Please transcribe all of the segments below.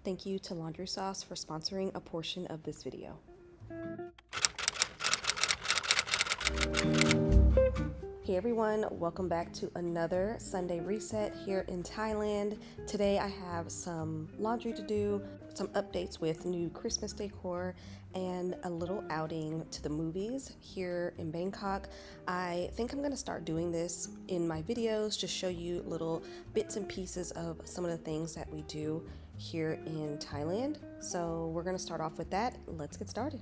thank you to Laundry Sauce for sponsoring a portion of this video. Hey everyone, welcome back to another Sunday reset here in Thailand. Today I have some laundry to do, some updates with new Christmas decor, and a little outing to the movies here in Bangkok. I think I'm going to start doing this in my videos, just show you little bits and pieces of some of the things that we do here in Thailand. So we're going to start off with that. Let's get started.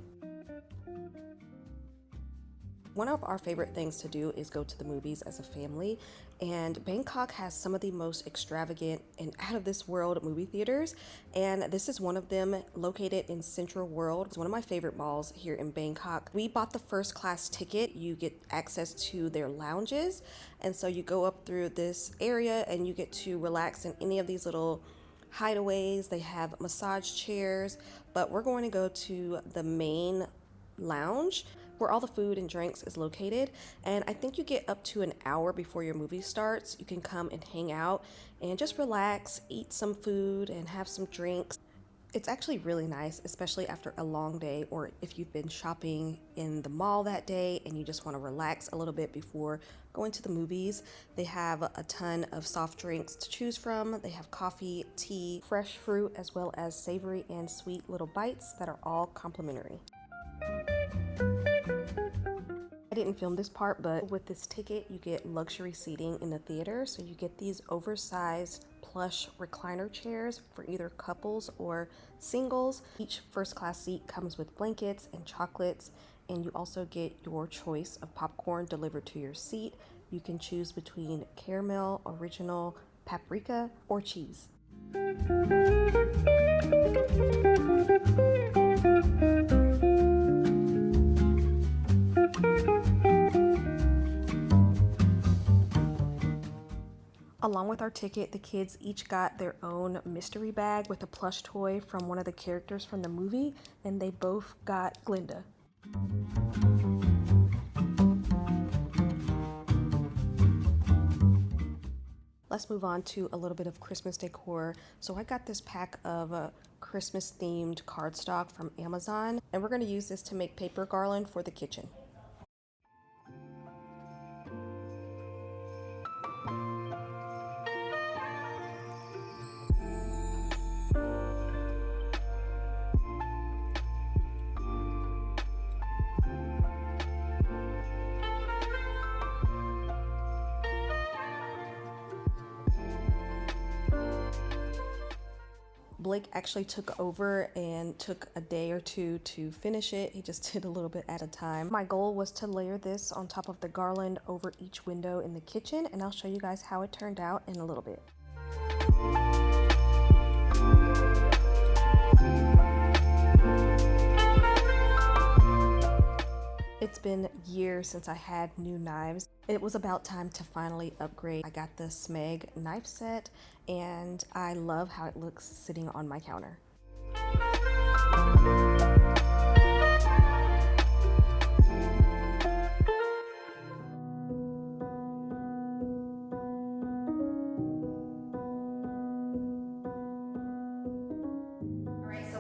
One of our favorite things to do is go to the movies as a family, and Bangkok has some of the most extravagant and out of this world movie theaters, and this is one of them located in Central World. It's one of my favorite malls here in Bangkok. We bought the first class ticket. You get access to their lounges, and so you go up through this area and you get to relax in any of these little hideaways. They have massage chairs, but we're going to go to the main lounge where all the food and drinks is located, and I think you get up to an hour before your movie starts. You can come and hang out and just relax, eat some food and have some drinks. It's actually really nice, especially after a long day, or if you've been shopping in the mall that day and you just want to relax a little bit before going to the movies. They have a ton of soft drinks to choose from. They have coffee, tea, fresh fruit, as well as savory and sweet little bites that are all complimentary. I didn't film this part, but with this ticket you get luxury seating in the theater, so you get these oversized plush recliner chairs for either couples or singles. Each first class seat comes with blankets and chocolates, and you also get your choice of popcorn delivered to your seat. You can choose between caramel, original, paprika, or cheese. Along with our ticket, the kids each got their own mystery bag with a plush toy from one of the characters from the movie, and they both got Glinda. Let's move on to a little bit of Christmas decor. So I got this pack of Christmas themed cardstock from Amazon, and we're going to use this to make paper garland for the kitchen. Blake actually took over and took a day or two to finish it. He just did a little bit at a time. My goal was to layer this on top of the garland over each window in the kitchen, and I'll show you guys how it turned out in a little bit. It's been years since I had new knives. It was about time to finally upgrade. I got the Smeg knife set, and I love how it looks sitting on my counter.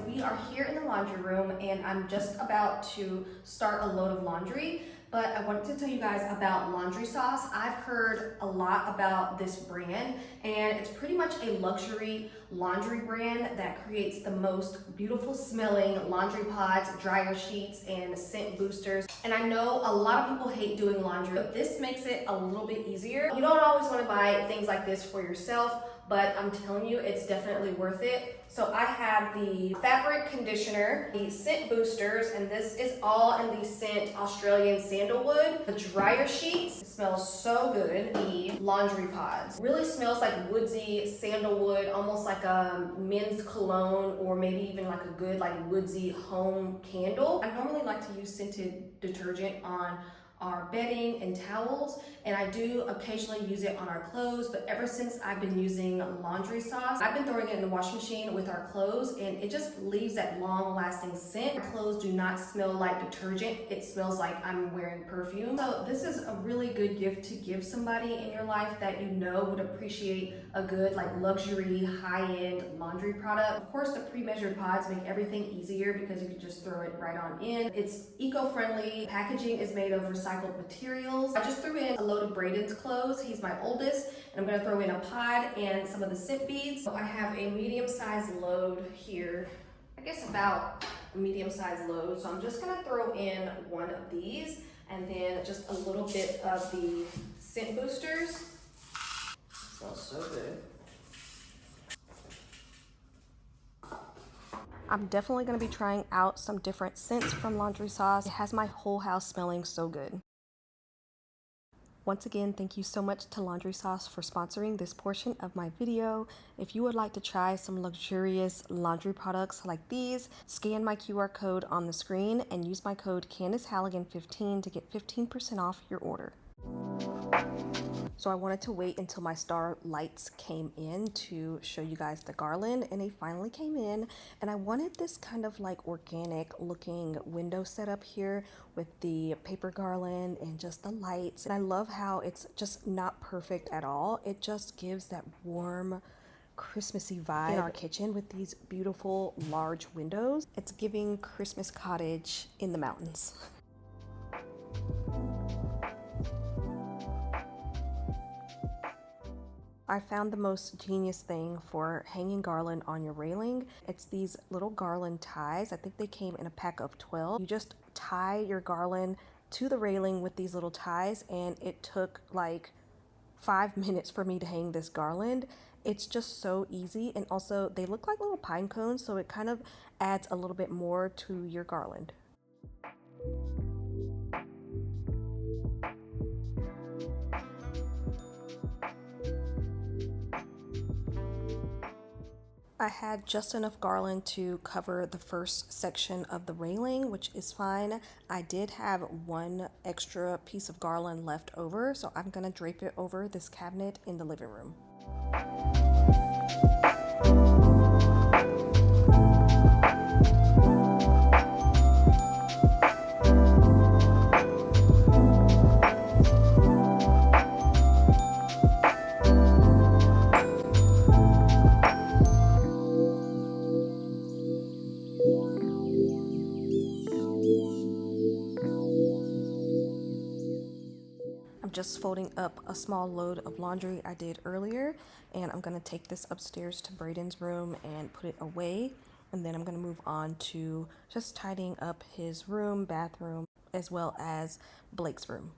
We are here in the laundry room, and I'm just about to start a load of laundry, but I wanted to tell you guys about Laundry Sauce. I've heard a lot about this brand, and it's pretty much a luxury laundry brand that creates the most beautiful smelling laundry pods, dryer sheets, and scent boosters. And I know a lot of people hate doing laundry, but this makes it a little bit easier. You don't always want to buy things like this for yourself, but I'm telling you, it's definitely worth it. So I have the fabric conditioner, the scent boosters, and this is all in the scent Australian sandalwood. The dryer sheets, it smells so good. The laundry pods really smells like woodsy sandalwood, almost like a men's cologne, or maybe even like a good like woodsy home candle. I normally like to use scented detergent on our bedding and towels, and I do occasionally use it on our clothes, but ever since I've been using laundry sauce, I've been throwing it in the washing machine with our clothes, and it just leaves that long-lasting scent. Our clothes do not smell like detergent, it smells like I'm wearing perfume. So this is a really good gift to give somebody in your life that you know would appreciate a good like luxury high-end laundry product. Of course, the pre-measured pods make everything easier because you can just throw it right on in. It's eco-friendly. Packaging is made of recycled materials. I just threw in a load of Braden's clothes. He's my oldest, and I'm gonna throw in a pod and some of the scent beads. So I have a medium-sized load here. I guess about a medium-sized load. So I'm just gonna throw in one of these and then just a little bit of the scent boosters. Smells so good. I'm definitely going to be trying out some different scents from Laundry Sauce. It has my whole house smelling so good. Once again, thank you so much to Laundry Sauce for sponsoring this portion of my video. If you would like to try some luxurious laundry products like these, scan my QR code on the screen and use my code CandisHalligan15 to get 15% off your order. So I wanted to wait until my star lights came in to show you guys the garland, and they finally came in. And I wanted this kind of like organic looking window setup here with the paper garland and just the lights. And I love how it's just not perfect at all. It just gives that warm, Christmassy vibe in our kitchen with these beautiful large windows. It's giving Christmas cottage in the mountains. I found the most genius thing for hanging garland on your railing. It's these little garland ties. I think they came in a pack of 12. You just tie your garland to the railing with these little ties, and it took like 5 minutes for me to hang this garland. It's just so easy, and also they look like little pine cones, so it kind of adds a little bit more to your garland. I had just enough garland to cover the first section of the railing, which is fine. I did have one extra piece of garland left over, so I'm gonna drape it over this cabinet in the living room. Just folding up a small load of laundry I did earlier, and I'm going to take this upstairs to Braden's room and put it away, and then I'm going to move on to just tidying up his room, bathroom, as well as Blake's room.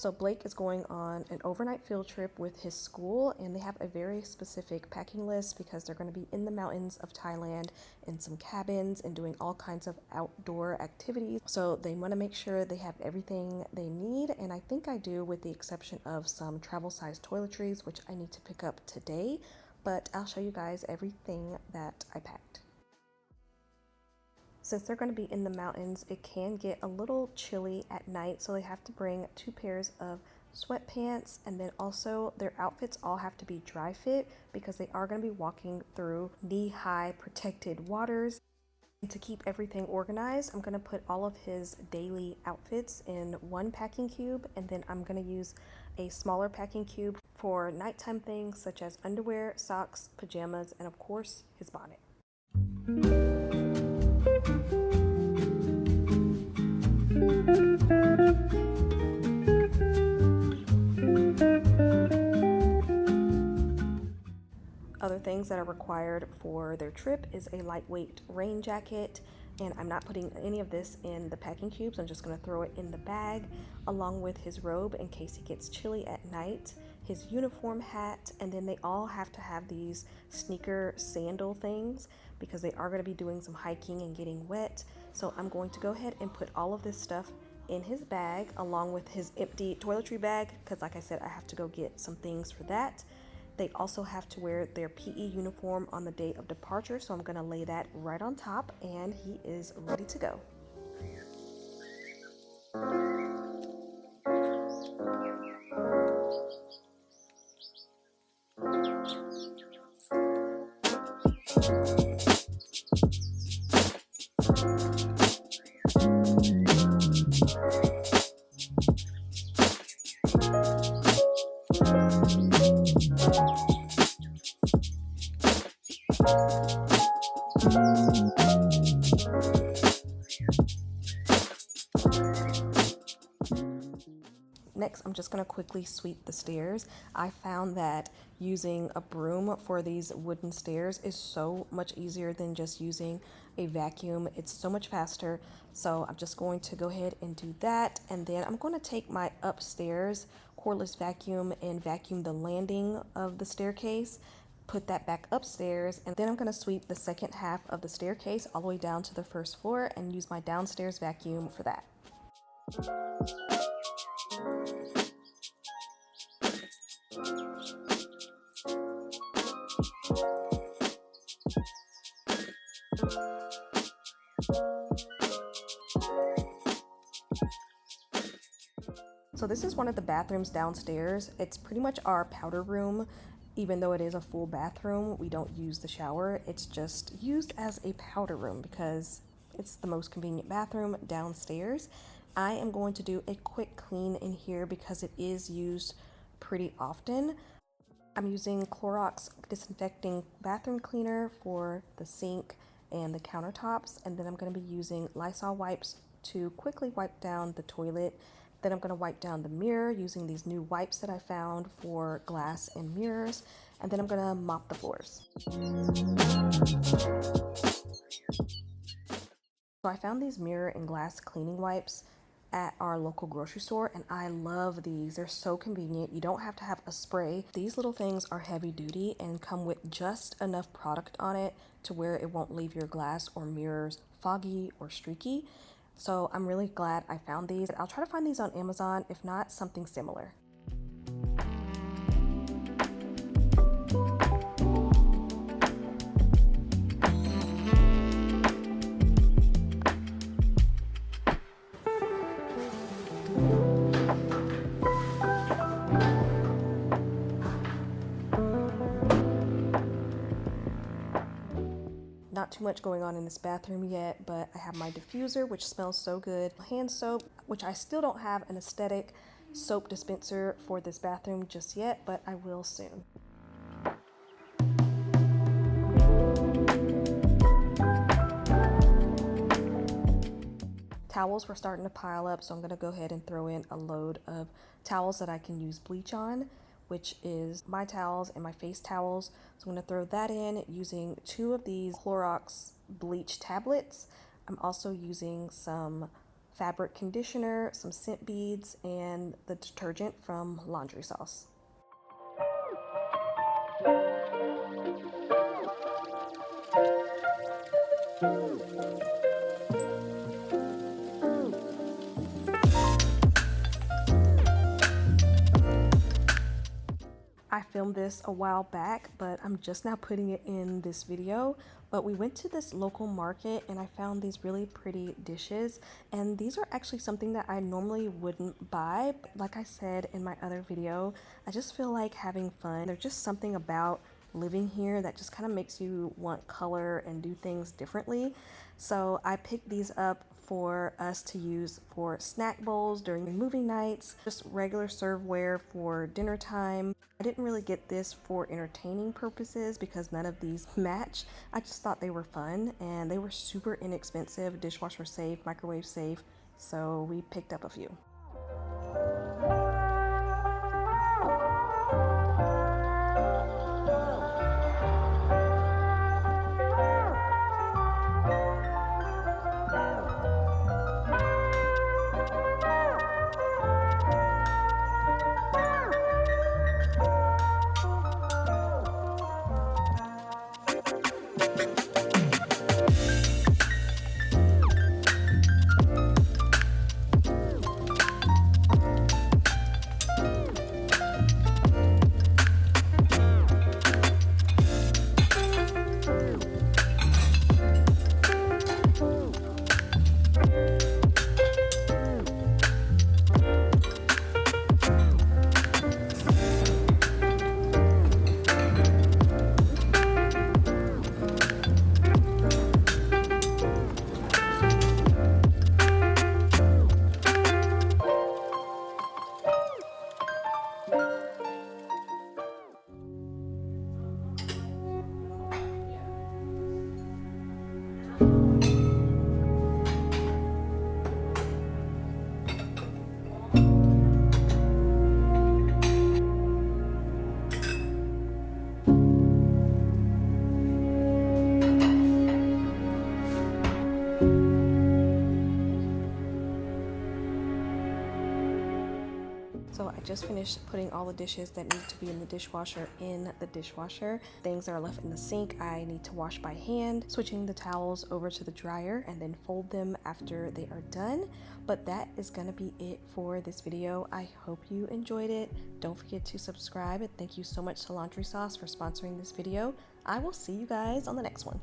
So Blake is going on an overnight field trip with his school, and they have a very specific packing list because they're going to be in the mountains of Thailand in some cabins and doing all kinds of outdoor activities. So they want to make sure they have everything they need, and I think I do, with the exception of some travel size toiletries, which I need to pick up today, but I'll show you guys everything that I packed. Since they're going to be in the mountains, it can get a little chilly at night, so they have to bring 2 pairs of sweatpants, and then also their outfits all have to be dry fit because they are going to be walking through knee-high protected waters. And to keep everything organized, I'm going to put all of his daily outfits in one packing cube, and then I'm going to use a smaller packing cube for nighttime things such as underwear, socks, pajamas, and of course his bonnet. Other things that are required for their trip is a lightweight rain jacket, and I'm not putting any of this in the packing cubes. I'm just going to throw it in the bag along with his robe in case he gets chilly at night, his uniform hat, and then they all have to have these sneaker sandal things because they are going to be doing some hiking and getting wet. So I'm going to go ahead and put all of this stuff in his bag along with his empty toiletry bag because, like I said, I have to go get some things for that. They also have to wear their PE uniform on the day of departure, so I'm going to lay that right on top, and he is ready to go. Next, I'm just going to quickly sweep the stairs. I found that using a broom for these wooden stairs is so much easier than just using a vacuum. It's so much faster. So I'm just going to go ahead and do that. And then I'm going to take my upstairs cordless vacuum and vacuum the landing of the staircase, put that back upstairs, and then I'm going to sweep the second half of the staircase all the way down to the first floor and use my downstairs vacuum for that. So this is one of the bathrooms downstairs. It's pretty much our powder room. Even though it is a full bathroom, we don't use the shower. It's just used as a powder room because it's the most convenient bathroom downstairs. I am going to do a quick clean in here because it is used pretty often. I'm using Clorox disinfecting bathroom cleaner for the sink and the countertops, and then I'm going to be using Lysol wipes to quickly wipe down the toilet. Then I'm going to wipe down the mirror using these new wipes that I found for glass and mirrors, and then I'm going to mop the floors. So I found these mirror and glass cleaning wipes at our local grocery store, and I love these. They're so convenient. You don't have to have a spray. These little things are heavy duty and come with just enough product on it to where it won't leave your glass or mirrors foggy or streaky. So I'm really glad I found these. I'll try to find these on Amazon, if not something similar. Not too much going on in this bathroom yet, but I have my diffuser, which smells so good. Hand soap, which I still don't have an aesthetic soap dispenser for this bathroom just yet, but I will soon. Towels were starting to pile up, so I'm going to go ahead and throw in a load of towels that I can use bleach on, which is my towels and my face towels. So I'm going to throw that in using 2 of these Clorox bleach tablets. I'm also using some fabric conditioner, some scent beads, and the detergent from Laundry Sauce. I filmed this a while back, but I'm just now putting it in this video. But we went to this local market and I found these really pretty dishes, and these are actually something that I normally wouldn't buy. But like I said in my other video, I just feel like having fun. There's just something about living here that just kind of makes you want color and do things differently. So I picked these up for us to use for snack bowls during movie nights, just regular serveware for dinner time. I didn't really get this for entertaining purposes because none of these match. I just thought they were fun and they were super inexpensive, dishwasher safe, microwave safe, so we picked up a few. So I just finished putting all the dishes that need to be in the dishwasher in the dishwasher. Things that are left in the sink, I need to wash by hand, switching the towels over to the dryer and then fold them after they are done. But that is gonna be it for this video. I hope you enjoyed it. Don't forget to subscribe, and thank you so much to Laundry Sauce for sponsoring this video. I will see you guys on the next one.